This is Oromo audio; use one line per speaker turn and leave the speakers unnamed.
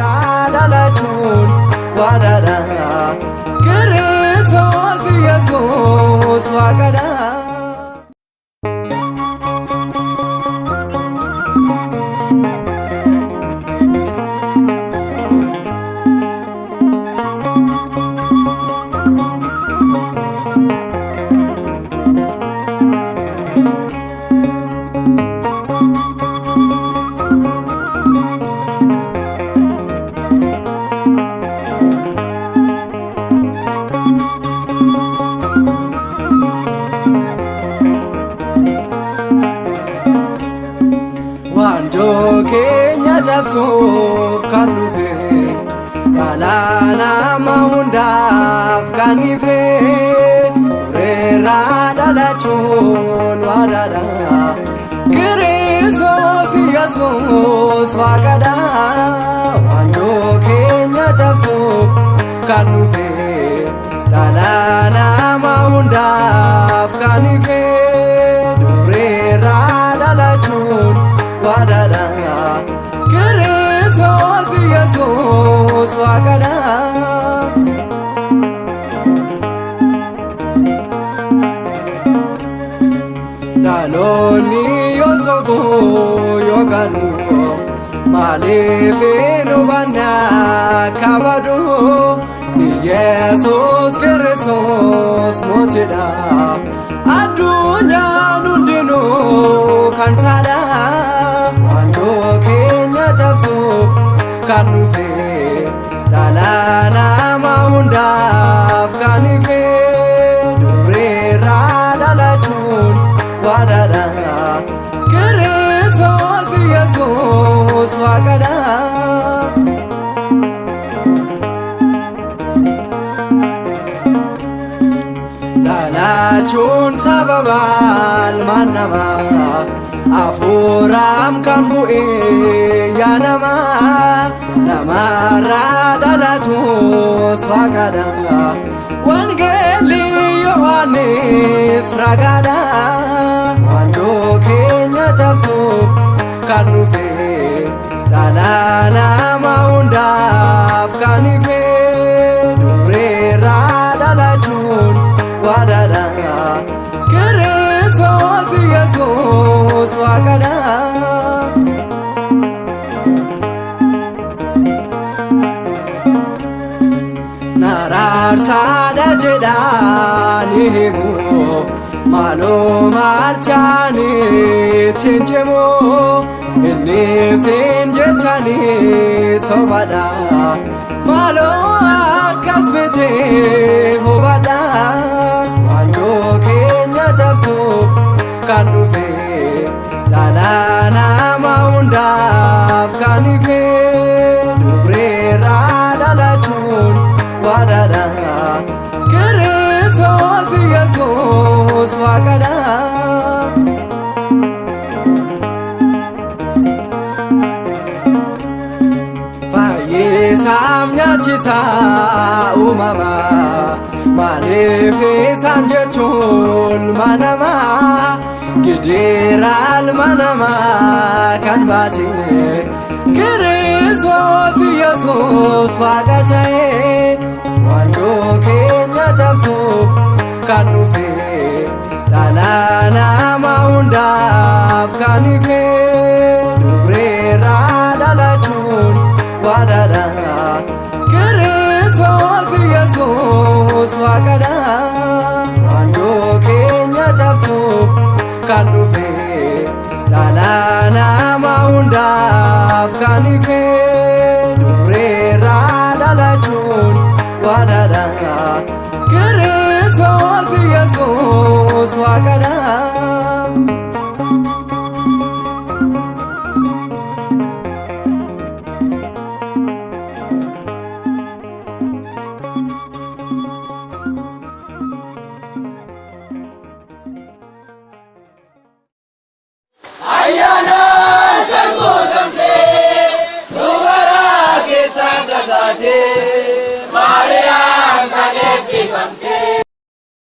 radalachun wadada Kirisos Jesus wagada Wanjo kenya jabsuuf kan dhufe Balana mahundaf kan ife Reera dhalachuun wadada Kirisos Jesus wagada Wanjo kenya jabsuuf kan dhufe Balana mahundaf kan ife Reera dhalachuun wadada Kirisos Jesus wagada Daloni yosobo yoganu malefeno bana kabado Ni Jesus Kirisos mochida adunya nundino kansada Wanjo kenya jabsuuf kan dhufe Dalana mahundaf kan ife Reera dhalachuun wadada Kirisos Jesus wagada Dhalachuun sababal manama Afuram kan bu'e yaa namarra dhalatus wagada Wangeelli Yohaannis ragada Wanjo keenya jabsuuf kan dhufe Dhalana mahundaf kan ife Reera dhalachuun wadada Kirisos Jesus wagada Nararsada jedhani himu Malo marchani chenchemo Inni sin jechani sobada Malo akkas miti hubada Wanjo kenya jabsuuf kan dhufe Dhalana mahundaf kan ife Reera dhalachuun wadada Kirisos Jesus wagada Fayyisaaf nyaachisaa uumama Maaliif isaan jechuun manama Gideera ilmanama kan baate Kirisos Jesus wagacha'e Wanjo keenya jabsuuf kan dhufe Dhalana mahundaf kan ife Reera dhalachuun wadada Kirisos Jesus wagada Wanjo keenya jabsuuf kan dhufe Dhalana mahundaf kan ife Reera dhalachuun wadada Kirisos Jesus wagada
Ayana kan botamte dubara ke sabrate